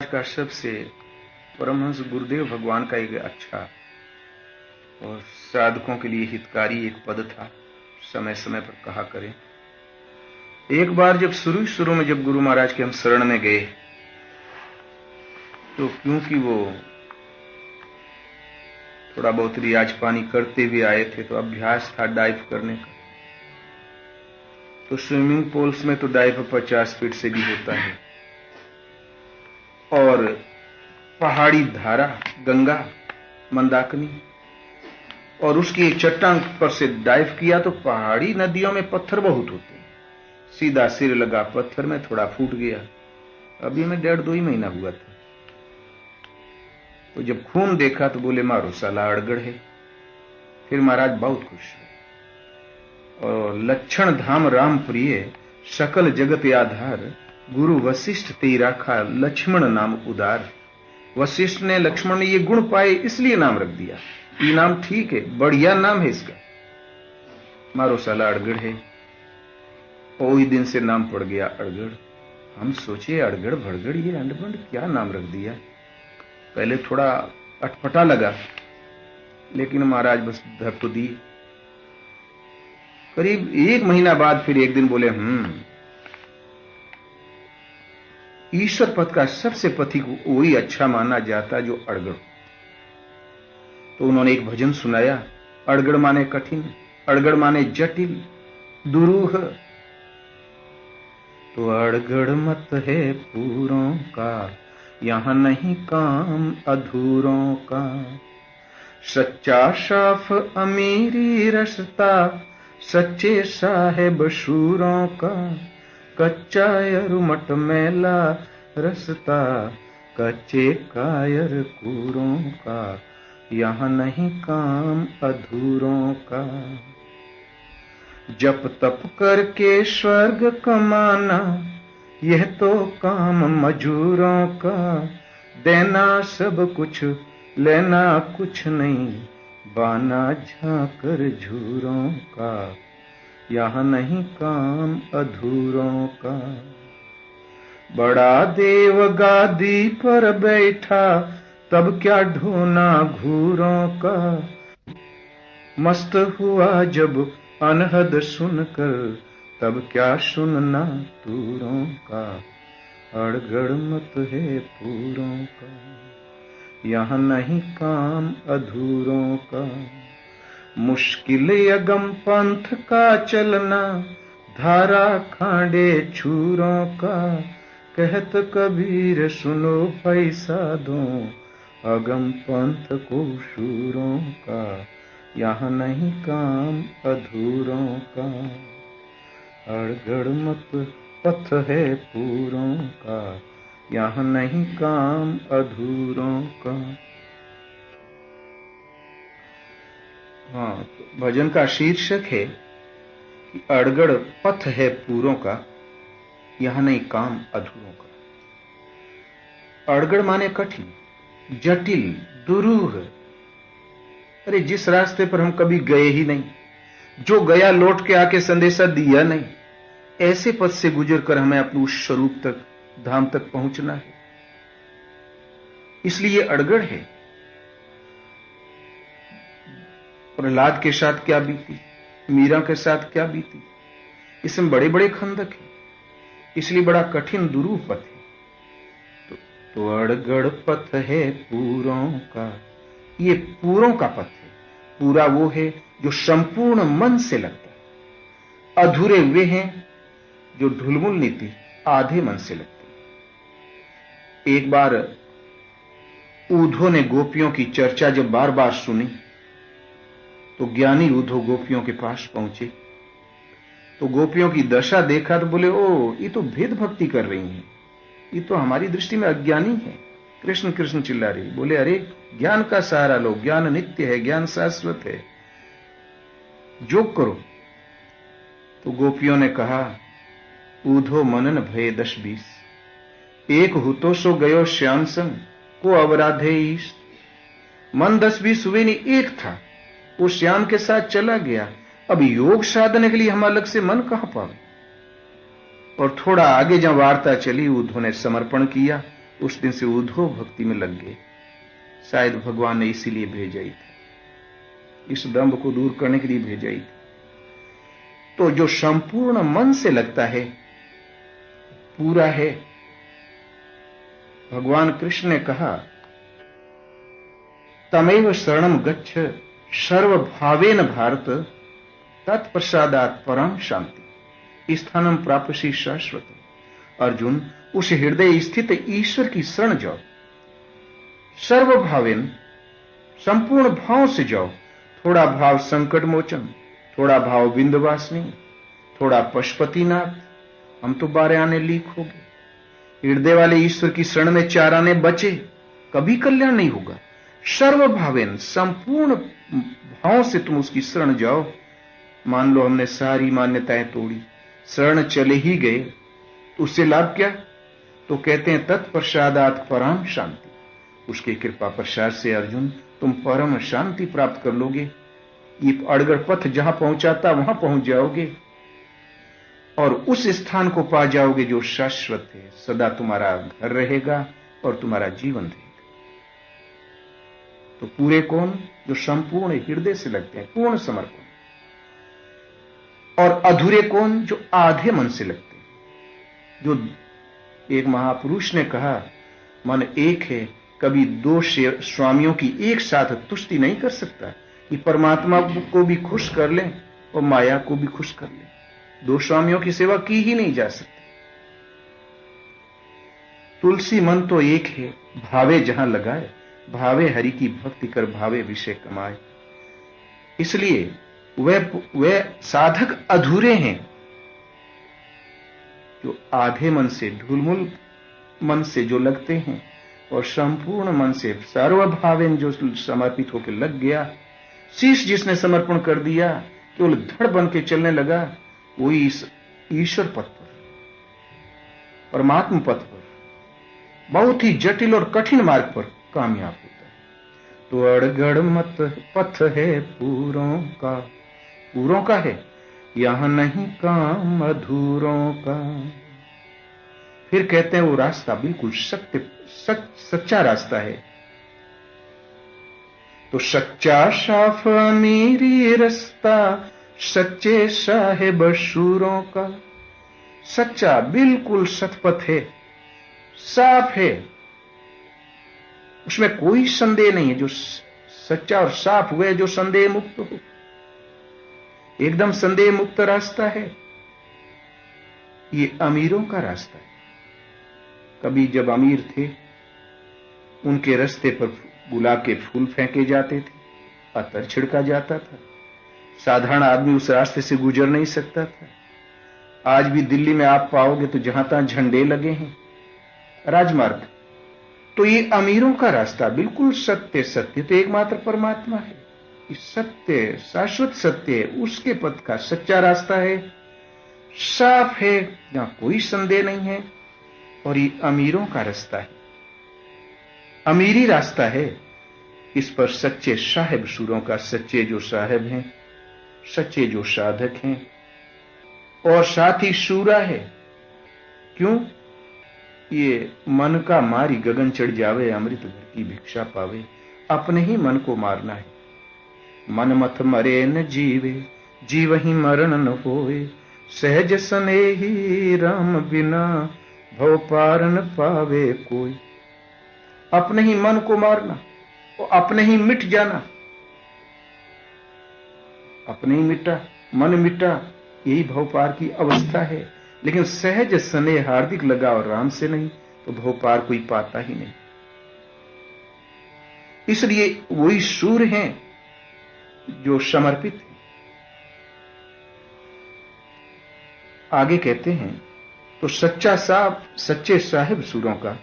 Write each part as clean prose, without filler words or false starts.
का सबसे परमहंस गुरुदेव भगवान का एक अच्छा और साधकों के लिए हितकारी एक पद था, समय समय पर कहा करें। एक बार जब शुरू में जब गुरु महाराज के हम शरण में गए, तो क्योंकि वो थोड़ा बहुत रियाज पानी करते हुए आए थे, तो अभ्यास था डाइव करने का। तो स्विमिंग पूल्स में तो डाइव 50 फीट से भी होता है, और पहाड़ी धारा गंगा मंदाकिनी और उसकी एक चट्टान पर से डाइव किया तो पहाड़ी नदियों में पत्थर बहुत होते हैं। सीधा सिर लगा पत्थर में, थोड़ा फूट गया। अभी मैं 1.5-2 ही महीना हुआ था। तो जब खून देखा तो बोले मारो साला अड़गड़ है। फिर महाराज बहुत खुश हुए। और लक्षण धाम राम प्रिय सकल जगत आधार, गुरु वशिष्ठ ते राखा लक्ष्मण नाम उदार। वशिष्ठ ने लक्ष्मण ने ये गुण पाए इसलिए नाम रख दिया। ये नाम ठीक है, बढ़िया नाम है इसका, मारो साला अड़गड़ है। वही दिन से नाम पड़ गया अड़गड़। हम सोचे अड़गड़ भड़गड़ ये अंडबंड क्या नाम रख दिया। पहले थोड़ा अटपटा लगा, लेकिन महाराज बस धर तो दिए। करीब 1 महीना बाद फिर एक दिन बोले ईश्वर पद का सबसे पथिक वही अच्छा माना जाता जो अड़गड़। तो उन्होंने एक भजन सुनाया। अड़गड़ माने कठिन, अड़गड़ माने जटिल, दुरूह। तो अड़गड़ मत है पूरों का, यहां नहीं काम अधूरों का। सच्चा साफ अमीरी रसता, सच्चे साहेब शूरों का। कच्चा यरुमट मेला रसता, कच्चे कायर कूरों का। यहां नहीं काम अधूरों का। जप तप करके स्वर्ग कमाना, यह तो काम मजूरों का। देना सब कुछ लेना कुछ नहीं, बाना झांकर झूरों का। यहां नहीं काम अधूरों का। बड़ा देव गादी पर बैठा, तब क्या ढूंढना घूरों का। मस्त हुआ जब अनहद सुनकर, तब क्या सुनना तूरों का। अड़गड़ मत है पूरों का, यहां नहीं काम अधूरों का। मुश्किल यगम पंथ का चलना, धारा खांडे छूरों का। कहत कबीर सुनो पैसा दो, अगम पंथ को शूरों का। यहां नहीं काम अधूरों का। अड़गड़ मत पथ है पूरों का, यहां नहीं काम अधूरों का। हाँ, तो भजन का शीर्षक है कि अड़गड़ पथ है पूरों का, यहां नहीं काम अधूरों का। अड़गड़ माने कठिन, जटिल, दुरूह। अरे जिस रास्ते पर हम कभी गए ही नहीं, जो गया लौट के आके संदेशा दिया नहीं, ऐसे पथ से गुजर कर हमें अपने उस स्वरूप तक, धाम तक पहुंचना है। इसलिए अड़गड़ है। प्रहलाद के साथ क्या बीती, मीरा के साथ क्या बीती, इसमें बड़े बड़े खंदक हैं, इसलिए बड़ा कठिन दुरूह पथ है। तो अड़गड़ पथ है पूरों का, ये पूरों का पथ है। पूरा वो है जो संपूर्ण मन से लगता है। अधूरे वे हैं जो ढुलमुल नीति आधे मन से लगते हैं। एक बार ऊधो ने गोपियों की चर्चा जब बार बार सुनी, तो ज्ञानी ऊधो गोपियों के पास पहुंचे। तो गोपियों की दशा देखा तो बोले, ओ ये तो भेद भक्ति कर रही हैं, ये तो हमारी दृष्टि में अज्ञानी है। कृष्ण कृष्ण चिल्ला रही। बोले अरे ज्ञान का सहारा लो, ज्ञान नित्य है, ज्ञान शाश्वत है, योग करो। तो गोपियों ने कहा, ऊधो मनन भय 10-20, एक हुतो सो गयो श्याम संग, को अवराधे ईश। मन 10-20 हुए नहीं, एक था, वो श्याम के साथ चला गया। अब योग साधने के लिए हम अलग से मन कहां पावे। और थोड़ा आगे जब वार्ता चली, ऊधो ने समर्पण किया, उस दिन से उद्धव भक्ति में लग गए। शायद भगवान ने इसीलिए भेजा ही था, इस दंभ को दूर करने के लिए भेजा ही था। तो जो संपूर्ण मन से लगता है पूरा है। भगवान कृष्ण ने कहा, तमेव शरणम गच्छ सर्वभावेन भारत तत्प्रसादात् परम शांति स्थानम प्राप्यसि शाश्वत। अर्जुन, उस हृदय स्थित ईश्वर की शरण जाओ, सर्वभावेन संपूर्ण भाव से जाओ। थोड़ा भाव संकट मोचन, थोड़ा भाव विंध्यवासिनी, थोड़ा पशुपतिनाथ, हम तो 12 आने लीक हो गए। हृदय वाले ईश्वर की शरण में 4 आने बचे, कभी कल्याण नहीं होगा। सर्वभावेन संपूर्ण भाव से तुम उसकी शरण जाओ। मान लो हमने सारी मान्यताएं तोड़ी, शरण चले ही गए, तो उससे लाभ क्या? तो कहते हैं तत्प्रसादात् परम शांति। उसकी कृपा प्रसाद से अर्जुन तुम परम शांति प्राप्त कर लोगे। ये अड़गड़ पथ जहां पहुंचाता वहां पहुंच जाओगे और उस स्थान को पा जाओगे जो शाश्वत है, सदा तुम्हारा घर रहेगा और तुम्हारा जीवन रहेगा। तो पूरे कौन? जो संपूर्ण हृदय से लगते हैं, पूर्ण समर्पण। और अधूरे कौन? जो आधे मन से लगते हैं। जो एक महापुरुष ने कहा, मन एक है, कभी 2 स्वामियों की एक साथ तुष्टि नहीं कर सकता। कि परमात्मा को भी खुश कर ले और माया को भी खुश कर ले, 2 स्वामियों की सेवा की ही नहीं जा सकती। तुलसी मन तो एक है, भावे जहां लगाए, भावे हरि की भक्ति कर, भावे विषय कमाए। इसलिए वे साधक अधूरे हैं जो आधे मन से, ढुलमुल मन से जो लगते हैं और संपूर्ण मन से सर्वभावेन जो समर्पित होकर लग गया। शीश जिसने समर्पण कर दिया, केवल धड़ बन के चलने लगा, वही इस ईश्वर पथ पर, परमात्मा पथ पर, बहुत ही जटिल और कठिन मार्ग पर कामयाब होता है। तो अड़गड़ मत पथ है पूरों का है, यहां नहीं काम अधूरों का। फिर कहते हैं वो रास्ता बिल्कुल सच्चा रास्ता है। तो सच्चा साफ अमीरी रास्ता, सच्चे साहेब शूरों का। सच्चा बिल्कुल सतपथ है, साफ है, उसमें कोई संदेह नहीं है। जो सच्चा और साफ हुए, जो संदेह मुक्त हो, एकदम संदेह मुक्त रास्ता है। ये अमीरों का रास्ता है। कभी जब अमीर थे, उनके रास्ते पर गुलाब के फूल फेंके जाते थे, अतर छिड़का जाता था, साधारण आदमी उस रास्ते से गुजर नहीं सकता था। आज भी दिल्ली में आप पाओगे तो जहां तहां झंडे लगे हैं, राजमार्ग। तो ये अमीरों का रास्ता, बिल्कुल सत्य। सत्य तो एकमात्र परमात्मा है, इस सत्य शाश्वत सत्य है, उसके पथ का सच्चा रास्ता है, साफ है, जहां कोई संदेह नहीं है। और ये अमीरों का रास्ता है, अमीरी रास्ता है। इस पर सच्चे साहेब सूरों का, सच्चे जो साहेब हैं, सच्चे जो साधक हैं, और साथ ही शूरा है। क्यों? ये मन का मारी गगन चढ़ जावे, अमृत भर की भिक्षा पावे। अपने ही मन को मारना है। मन मत मरे न जीवे, जीव ही मरण न होए। सहज स्नेही राम बिना, भव पार न पावे कोई। अपने ही मन को मारना और अपने ही मिट जाना। अपने ही मिटा, मन मिटा, यही भव पार की अवस्था है। लेकिन सहज स्नेह हार्दिक लगाव राम से नहीं तो भव पार कोई पाता ही नहीं। इसलिए वही शूर हैं जो समर्पित हैं। आगे कहते हैं, तो सच्चा साहब, सच्चे साहिब सूरों का।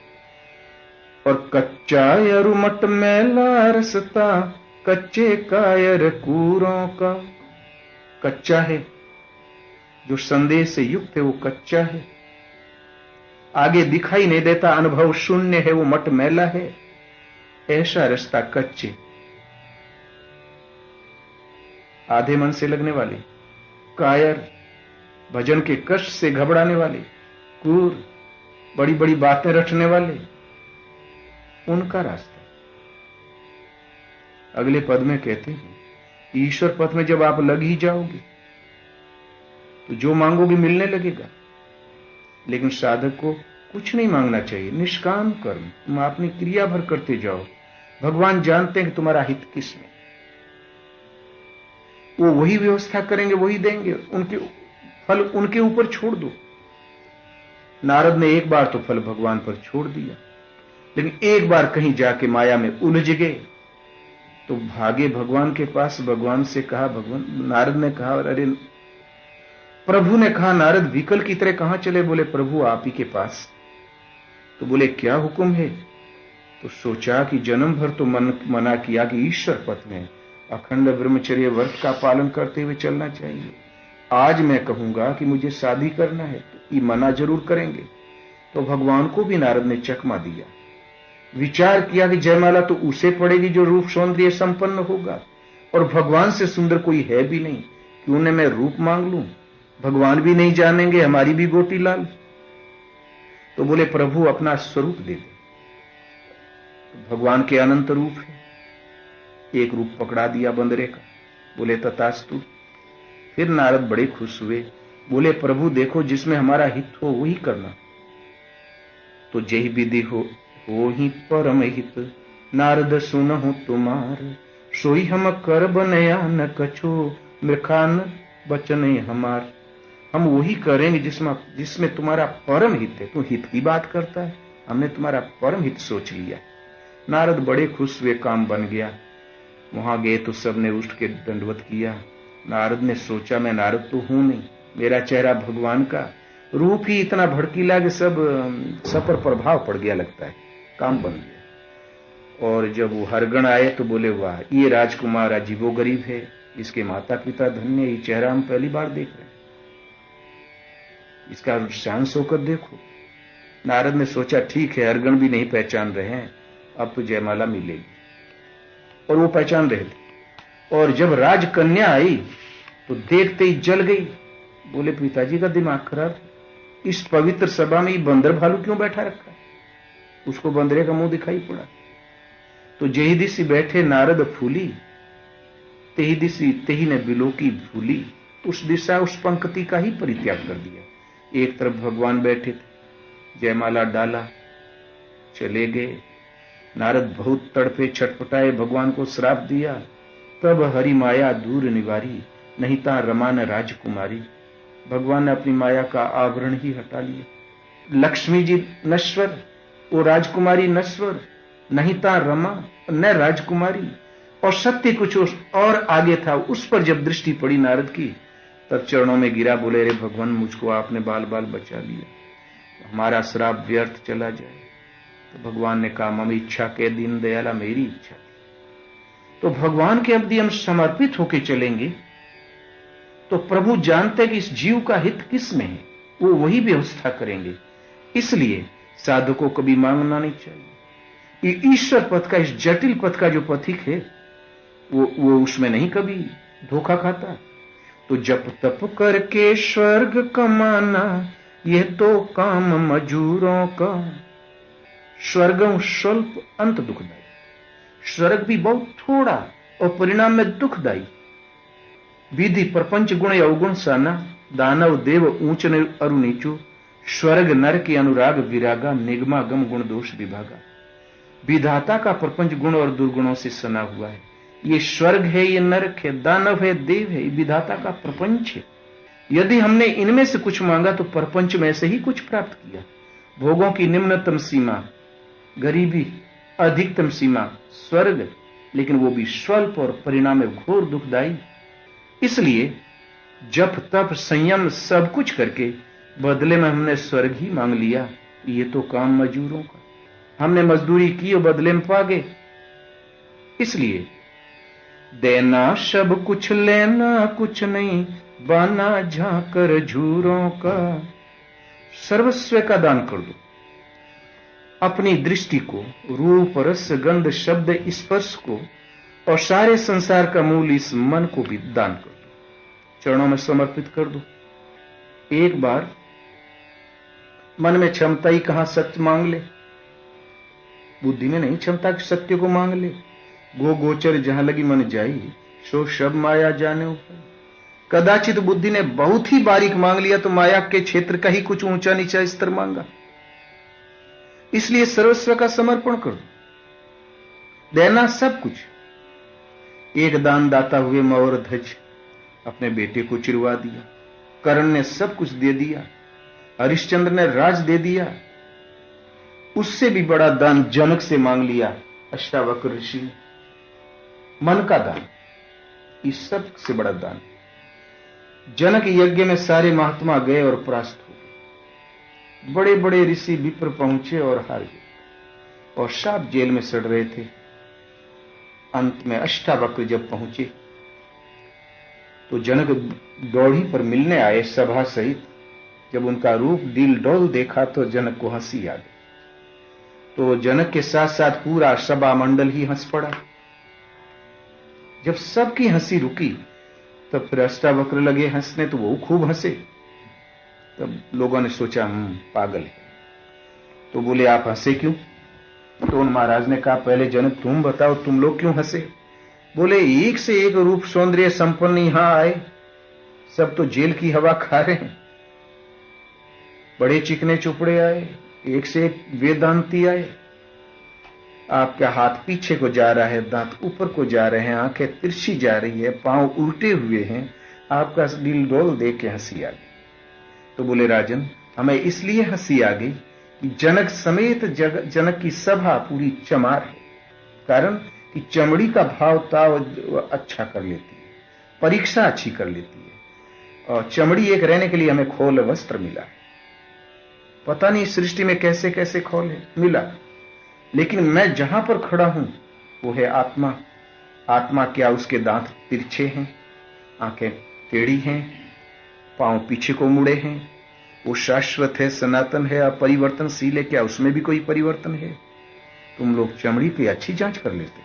और कच्चा यरुमट मैला रसता, कच्चे कायर कूरों का। कच्चा है, जो संदेह से युक्त है वो कच्चा है, आगे दिखाई नहीं देता, अनुभव शून्य है, वो मट मैला है। ऐसा रास्ता कच्चे, आधे मन से लगने वाले, कायर, भजन के कष्ट से घबराने वाले, क्रूर, बड़ी बड़ी बातें रटने वाले, उनका रास्ता। अगले पद में कहते हैं, ईश्वर पथ में जब आप लग ही जाओगे तो जो मांगोगे मिलने लगेगा। लेकिन साधक को कुछ नहीं मांगना चाहिए, निष्काम कर्म, तुम अपनी क्रिया भर करते जाओ। भगवान जानते हैं कि तुम्हारा हित किस में, वो वही व्यवस्था करेंगे, वही देंगे। उनके फल उनके ऊपर छोड़ दो। नारद ने एक बार तो फल भगवान पर छोड़ दिया, लेकिन एक बार कहीं जाके माया में उलझ गए तो भागे भगवान के पास। भगवान से कहा, भगवान, नारद ने कहा, अरे प्रभु ने कहा, नारद विकल की तरह कहां चले? बोले प्रभु आप ही के पास। तो बोले क्या हुक्म है? तो सोचा कि जन्म भर तो मना किया कि ईश्वर पथ में अखंड ब्रह्मचर्य व्रत का पालन करते हुए चलना चाहिए। आज मैं कहूंगा कि मुझे शादी करना है तो ये मना जरूर करेंगे। तो भगवान को भी नारद ने चकमा दिया। विचार किया कि जयमाला तो उसे पड़ेगी जो रूप सौंदर्य संपन्न होगा, और भगवान से सुंदर कोई है भी नहीं। क्यों न मैं रूप मांग लूं, भगवान भी नहीं जानेंगे, हमारी भी गोटी लाल। तो बोले प्रभु अपना स्वरूप दे दे। तो भगवान के अनंत रूप है, एक रूप पकड़ा दिया बंदरे का। बोले तथास्तु। फिर नारद बड़े खुश हुए, बोले प्रभु देखो जिसमें हमारा हित हो वही करना। तो जय विधि हो ही परम हित, नारद सुनहु तुम्हार, सोई हम कर बनया न कछो, मृखान बचने हमार। हम वही करेंगे जिसमें तुम्हारा परम हित है। तू हित की बात करता है, हमने तुम्हारा परम हित सोच लिया। नारद बड़े खुश हुए, काम बन गया। वहां गए तो सबने उठ के दंडवत किया। नारद ने सोचा मैं नारद तो हूं नहीं, मेरा चेहरा भगवान का रूप ही इतना भड़कीला कि सब पर प्रभाव पड़ गया लगता है। काम बन गया। और जब वो हरगण आए तो बोले वाह, ये राजकुमार अजीबो गरीब है, इसके माता पिता धन्य, ये चेहरा हम पहली बार देख रहे हैं, इसका शांस होकर देखो। नारद ने सोचा ठीक है, हरगण भी नहीं पहचान रहे हैं, अब तो जयमाला मिलेगी। और वो पहचान रहे थे। और जब राजकन्या आई तो देखते ही जल गई। बोले पिताजी का दिमाग खराब, इस पवित्र सभा में बंदर भालू क्यों बैठा रखा है? उसको बंदरे का मुंह दिखाई पड़ा। तो जेही दिशी बैठे नारद फूली, तेही दिशी तेही ने बिलोकी भूली। उस दिशा उस पंक्ति का ही परित्याग कर दिया। एक तरफ भगवान बैठे थे, जयमाला डाला, चले गए। नारद बहुत तड़पे, छटपटाए, भगवान को श्राप दिया। तब हरि माया दूर निवारी, नहीं ता रमा न राजकुमारी। भगवान ने अपनी माया का आवरण ही हटा लिया। लक्ष्मी जी नश्वर, वो राजकुमारी नश्वर, नहीं ता रमा न राजकुमारी। और सत्य कुछ और आगे था। उस पर जब दृष्टि पड़ी नारद की, तब चरणों में गिरा, बोले रे भगवान, मुझको आपने बाल बाल बचा लिया, हमारा श्राप व्यर्थ चला जाए। तो भगवान ने कहा मम इच्छा के दीन दयाला, मेरी इच्छा थी। तो भगवान के यदि हम समर्पित होकर चलेंगे तो प्रभु जानते हैं कि इस जीव का हित किस में है, वो वही व्यवस्था करेंगे। इसलिए साधु को कभी मांगना नहीं चाहिए। ये ईश्वर पथ का, इस जटिल पथ का जो पथिक है, वो उसमें नहीं कभी धोखा खाता। तो जप तप करके स्वर्ग कमाना, यह तो काम मजूरों का। स्वर्गम स्वल्प अंत दुखदाई, स्वर्ग भी बहुत थोड़ा और परिणाम में दुखदाई। विधि प्रपंच गुण अवगुण साना, दानव देव ऊंच अरु नीचू। स्वर्ग नर के अनुराग विरागा, निगमागम गुण दोष विभागा। विधाता का प्रपंच गुण और दुर्गुणों से सना हुआ है। ये स्वर्ग है, ये नरक है, दानव है, देव है, ये विधाता का प्रपंच है। यदि हमने इनमें से कुछ मांगा तो प्रपंच में से ही कुछ प्राप्त किया। भोगों की निम्नतम सीमा गरीबी, अधिकतम सीमा स्वर्ग, लेकिन वो भी स्वल्प और परिणाम में घोर दुखदायी। इसलिए जप तप संयम सब कुछ करके बदले में हमने स्वर्ग ही मांग लिया। ये तो काम मजूरों का, हमने मजदूरी की और बदले में पा गए। इसलिए देना सब कुछ, लेना कुछ नहीं, बाना झांकर झूरों का। सर्वस्व का दान कर दो, अपनी दृष्टि को, रूप रस गंध शब्द स्पर्श को, और सारे संसार का मूल इस मन को भी दान कर दो, चरणों में समर्पित कर दो। एक बार मन में क्षमता ही कहां सच मांग ले। बुद्धि में नहीं क्षमता कि सत्य को मांग ले। गो गोचर जहां लगी मन जाई, सो सब माया जाने ऊपर। कदाचित बुद्धि ने बहुत ही बारीक मांग लिया तो माया के क्षेत्र का ही कुछ ऊंचा नीचा स्तर मांगा। इसलिए सर्वस्व का समर्पण कर दो, देना सब कुछ। एक दान दाता हुए मौर ध्वज अपने बेटे को चिरवा दिया। कर्ण ने सब कुछ दे दिया, हरिश्चंद्र ने राज दे दिया। उससे भी बड़ा दान जनक से मांग लिया अष्टावक्र ऋषि ने, मन का दान। इस सब से बड़ा दान। जनक यज्ञ में सारे महात्मा गए और परास्त हो गए। बड़े बड़े ऋषि विप्र पहुंचे और हार गए, और साप जेल में सड़ रहे थे। अंत में अष्टावक्र जब पहुंचे तो जनक दौड़ी पर मिलने आए सभा सहित। जब उनका रूप दिल डोल देखा तो जनक को हंसी आ गई। तो जनक के साथ साथ पूरा सभा मंडल ही हंस पड़ा। जब सबकी हंसी रुकी तब फिर अष्टावक्र लगे हंसने, तो वो खूब हंसे। तब लोगों ने सोचा पागल है। तो बोले आप हंसे क्यों? तो उन महाराज ने कहा पहले जनक तुम बताओ, तुम लोग क्यों हंसे? बोले एक से एक रूप सौंदर्य संपन्न यहां आए, सब तो जेल की हवा खा रहे हैं। बड़े चिकने चुपड़े आए, एक से एक वेदांती आए। आपका हाथ पीछे को जा रहा है, दांत ऊपर को जा रहे हैं, आंखें तिरछी जा रही है, पांव उल्टे हुए हैं। आपका दिल डोल देख के हंसी आ गई। तो बोले राजन हमें इसलिए हंसी आ गई कि जनक समेत जनक की सभा पूरी चमार है। कारण कि चमड़ी का भाव ताव अच्छा कर लेती है, परीक्षा अच्छी कर लेती है, और चमड़ी एक रहने के लिए हमें खोल वस्त्र मिला है। पता नहीं सृष्टि में कैसे कैसे खोल है मिला, लेकिन मैं जहां पर खड़ा हूं वो है आत्मा। आत्मा क्या उसके दांत तिरछे हैं, आंखें टेढ़ी हैं, पांव पीछे को मुड़े हैं। वो शाश्वत है, सनातन है, अपरिवर्तनशील है। क्या उसमें भी कोई परिवर्तन है? तुम लोग चमड़ी पे अच्छी जांच कर लेते।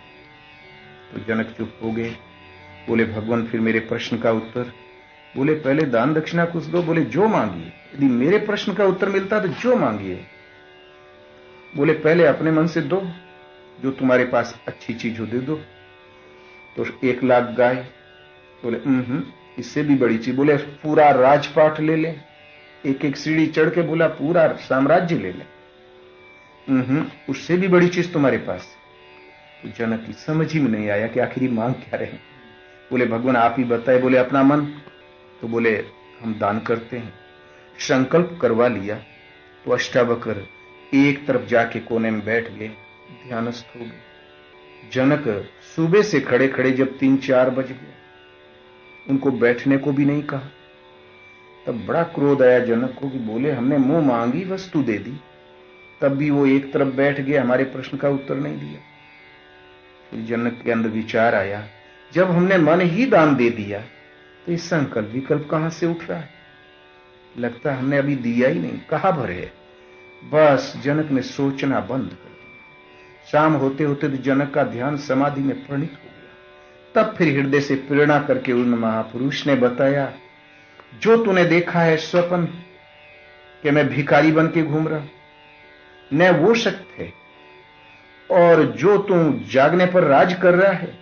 तो जनक चुप हो गए। बोले भगवान फिर मेरे प्रश्न का उत्तर। बोले पहले दान दक्षिणा कुछ दो। बोले जो मांगिए। यदि मेरे प्रश्न का उत्तर मिलता तो जो मांगिए। बोले पहले अपने मन से दो, जो तुम्हारे पास अच्छी चीज हो दे दो। तो 1 लाख गाय। बोले इससे भी बड़ी चीज। बोले पूरा राजपाट ले ले। एक एक सीढ़ी चढ़ के बोला पूरा साम्राज्य ले ले। उससे भी बड़ी चीज तुम्हारे पास। तो जनक की समझ ही में नहीं आया कि आखिर मांग क्या रहे। बोले भगवान आप ही बताए। बोले अपना मन। तो बोले हम दान करते हैं। संकल्प करवा लिया तो अष्टावक्र एक तरफ जाके कोने में बैठ गए, ध्यानस्थ हो गए। जनक सुबह से खड़े खड़े जब 3-4 बज गए, उनको बैठने को भी नहीं कहा। तब बड़ा क्रोध आया जनक को कि बोले हमने मुंह मांगी वस्तु दे दी, तब भी वो एक तरफ बैठ गए, हमारे प्रश्न का उत्तर नहीं दिया। फिर जनक के अंदर विचार आया जब हमने मन ही दान दे दिया तो इस संकल्प विकल्प कहां से उठ रहा है? लगता हमने अभी दिया ही नहीं, कहां भरे। बस जनक ने सोचना बंद कर दिया। शाम होते होते तो जनक का ध्यान समाधि में प्रणित हो गया। तब फिर हृदय से प्रेरणा करके उन महापुरुष ने बताया जो तूने देखा है स्वप्न कि मैं भिखारी बन के घूम रहा, न वो सत्य है। और जो तू जागने पर राज कर रहा है,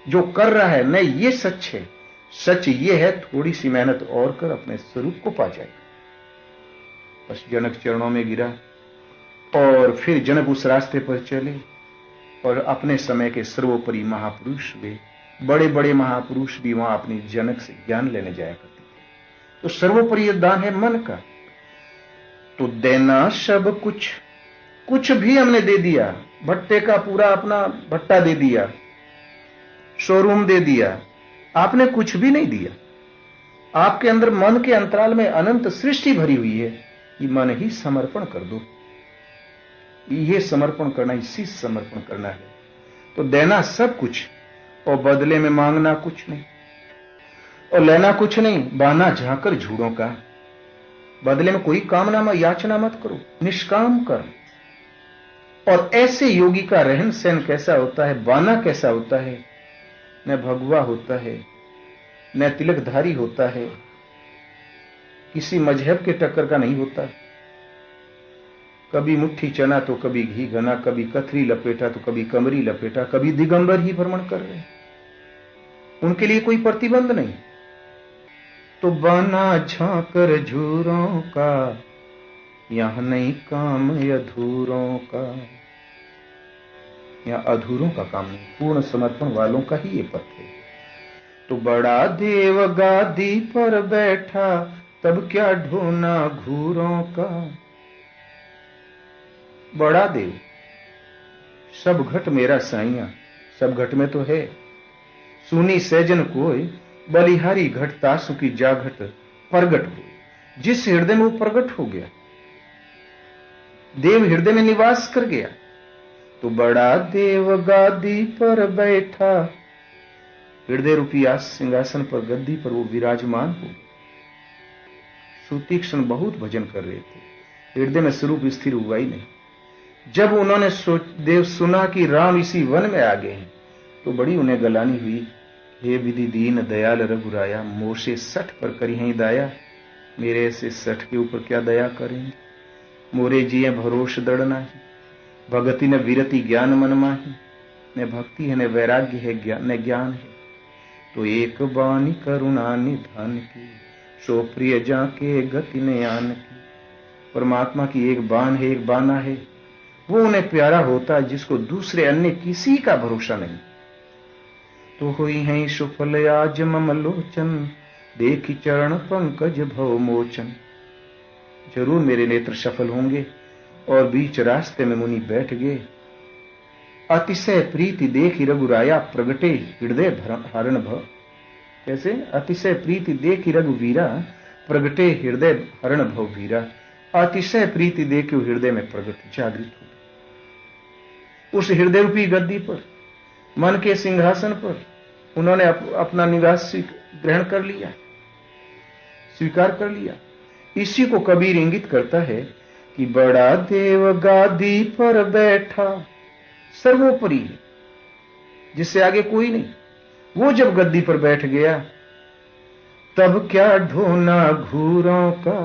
जो कर रहा है, न ये सच है। सच ये है थोड़ी सी मेहनत और कर अपने स्वरूप को पा जाएगा। बस जनक चरणों में गिरा और फिर जनक उस रास्ते पर चले और अपने समय के सर्वोपरि महापुरुष हुए। बड़े बड़े महापुरुष भी वहां अपनी जनक से ज्ञान लेने जाया करते थे। तो सर्वोपरि दान है मन का। तो देना सब कुछ, कुछ भी हमने दे दिया। भट्टे का पूरा अपना भट्टा दे दिया, शोरूम दे दिया, आपने कुछ भी नहीं दिया। आपके अंदर मन के अंतराल में अनंत सृष्टि भरी हुई है। ये मन ही समर्पण कर दो। ये समर्पण करना, इसी समर्पण करना है। तो देना सब कुछ और बदले में मांगना कुछ नहीं और लेना कुछ नहीं। बहाना झांकर झूठों का। बदले में कोई कामना याचना मत करो, निष्काम कर। और ऐसे योगी का रहन सहन कैसा होता है, बाना कैसा होता है, न भगवा होता है, न तिलकधारी होता है, किसी मजहब के टक्कर का नहीं होता। कभी मुट्ठी चना तो कभी घी घना, कभी कथरी लपेटा तो कभी कमरी लपेटा, कभी दिगंबर ही भ्रमण कर रहे हैं। उनके लिए कोई प्रतिबंध नहीं। तो बना झांकर झूरों का, यहां नहीं काम अधूरों का। यहां अधूरों का काम नहीं, पूर्ण समर्पण वालों का ही ये पथ है। तो बड़ा देव गादी पर बैठा, तब क्या ढोना घूरों का। बड़ा देव, सब घट मेरा साइया, सब घट में तो है। सुनी सैजन कोय, बलिहारी घट तासु की जाघट प्रगट हो। जिस हृदय में वो प्रगट हो गया, देव हृदय में निवास कर गया। तो बड़ा देव गादी पर बैठा, हृदय रूपी सिंहासन पर, गद्दी पर वो विराजमान हो। सुतीक्ष्ण बहुत भजन कर रहे थे, हृदय में स्वरूप स्थिर हुआ ही नहीं। जब उन्होंने देव सुना कि राम इसी वन में आ गए हैं, तो बड़ी उन्हें गलानी हुई। हे विधि दीन दयाल रघुराया, मोशे 60 पर करी हैं दाया। मेरे ऐसे 60 के ऊपर क्या दया करेंगे। मोरे जिये भरोस दड़ना है, भगति न विरति ज्ञान मन माही। न भक्ति है न वैराग्य है, न ज्ञान है। तो एक बानी करुणा निधान की, सो प्रिय जाके गति ने आन की। परमात्मा की एक बाण है, एक बाना है, वो उन्हें प्यारा होता है जिसको दूसरे अन्य किसी का भरोसा नहीं। तो हुई है सुफल आज मम लोचन, देखी चरण पंकज भव मोचन। जरूर मेरे नेत्र सफल होंगे। और बीच रास्ते में मुनि बैठ गए। अतिशय प्रीति देखी रघुराया, प्रगटे हृदय हरण भव। कैसे? अतिशय प्रीति देखी रघुवीरा, प्रगटे हृदय हरण भव वीरा। अतिशय प्रीति देखी हृदय में प्रगट जागृत हो। उस हृदय रूपी गद्दी पर, मन के सिंहासन पर उन्होंने अपना निवास ग्रहण कर लिया, स्वीकार कर लिया। इसी को कबीर इंगित करता है कि बड़ा देव गादी पर बैठा, सर्वोपरि है, जिससे आगे कोई नहीं। वो जब गद्दी पर बैठ गया, तब क्या ढोना घूरों का।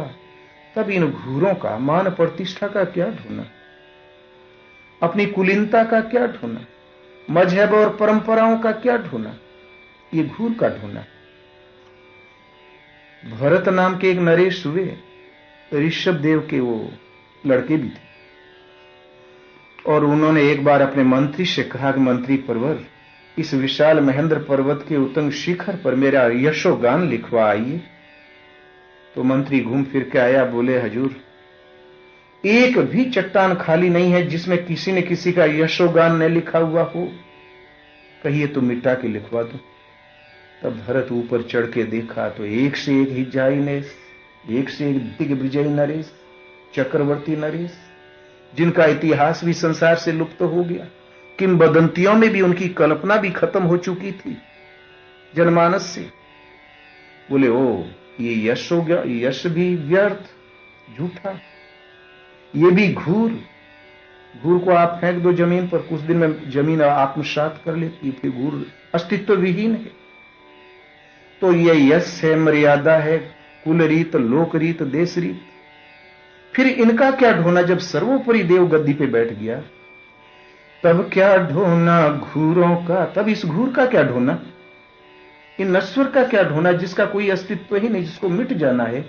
तब इन घूरों का, मान प्रतिष्ठा का क्या ढोना, अपनी कुलीनता का क्या ढोना, मजहब और परंपराओं का क्या ढोना, ये घूर का ढोना। भरत नाम के एक नरेश हुए, ऋषभ देव के वो लड़के भी थे। और उन्होंने एक बार अपने मंत्री से कहा कि मंत्री परवर, इस विशाल महेंद्र पर्वत के उत्तुंग शिखर पर मेरा यशोगान लिखवा आइए। तो मंत्री घूम फिर के आया, बोले हजूर, एक भी चट्टान खाली नहीं है जिसमें किसी ने किसी का यशोगान न लिखा हुआ हो, कहिए तो मिटा के लिखवा दो। तब भरत ऊपर चढ़ के देखा तो एक से एक हिज्जाई नरेश, एक से एक दिग्विजयी नरेश, चक्रवर्ती नरेश, जिनका इतिहास भी संसार से लुप्त हो गया। किंवदंतियों में भी उनकी कल्पना भी खत्म हो चुकी थी जनमानस से। बोले ओ, ये यश हो गया, यश भी व्यर्थ, झूठा, ये भी घूर। घूर को आप फेंक दो जमीन पर, कुछ दिन में जमीन आत्मसात कर लेती, फिर घूर अस्तित्व विहीन है। तो ये यश है, मर्यादा है, कुल रीत, लोक रीत, देश रीत। फिर इनका क्या ढोना जब सर्वोपरि देव गद्दी पे बैठ गया। तब क्या ढोना घूरों का। तब इस घूर का क्या ढोना, इन नश्वर का क्या ढोना, जिसका कोई अस्तित्व ही नहीं, जिसको मिट जाना है।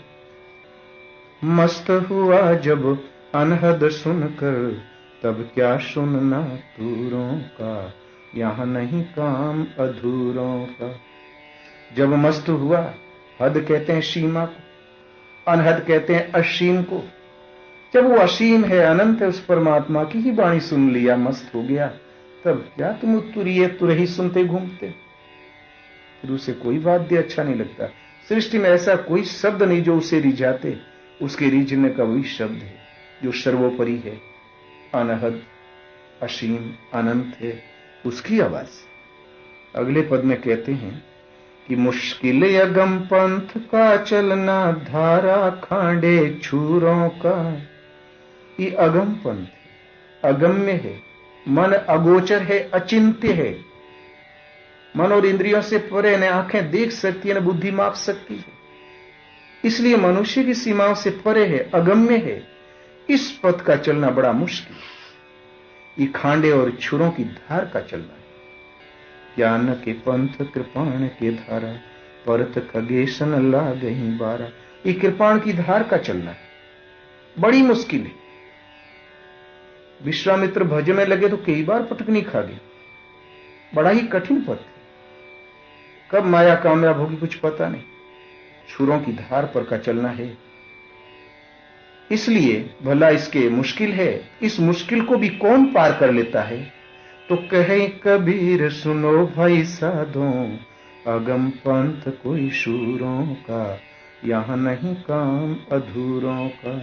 मस्त हुआ जब अनहद सुनकर, तब क्या सुनना दूरों का, यहां नहीं काम अधूरों का। जब मस्त हुआ, हद कहते हैं सीमा को, अनहद कहते हैं असीम को। जब वो असीम है, अनंत है, उस परमात्मा की ही वाणी सुन लिया, मस्त हो गया, तब क्या तुम तुरिये तुरही सुनते घूमते। फिर उसे कोई वाद्य अच्छा नहीं लगता। सृष्टि में ऐसा कोई शब्द नहीं जो उसे रिझाते। उसके रिझने का वही शब्द है जो सर्वोपरि है, अनहद, असीम, अनंत है, उसकी आवाज। अगले पद में कहते हैं कि मुश्किल अगम पंथ का चलना, धारा खांडे छूरों का। ये अगम पंथ, अगम्य है, मन अगोचर है, अचिंत्य है। मन और इंद्रियों से परे, न आंखें देख सकती है, न बुद्धि माप सकती है। इसलिए मनुष्य की सीमाओं से परे है, अगम्य है। इस पथ का चलना बड़ा मुश्किल है। ये खांडे और छुरों की धार का चलना है। ज्ञान के पंथ कृपाण के धारा, परत खगेशन लागहि बारा। ये कृपाण की धार का चलना है, बड़ी मुश्किल है। विश्वामित्र भज में लगे तो कई बार पटकनी खा गए। बड़ा ही कठिन पथ है, कब माया कामयाब होगी कुछ पता नहीं। छुरों की धार पर का चलना है, इसलिए भला इसके मुश्किल है। इस मुश्किल को भी कौन पार कर लेता है? तो कहे कबीर सुनो भाई साधो, अगम पंथ कोई शूरों का, यहां नहीं काम अधूरों का।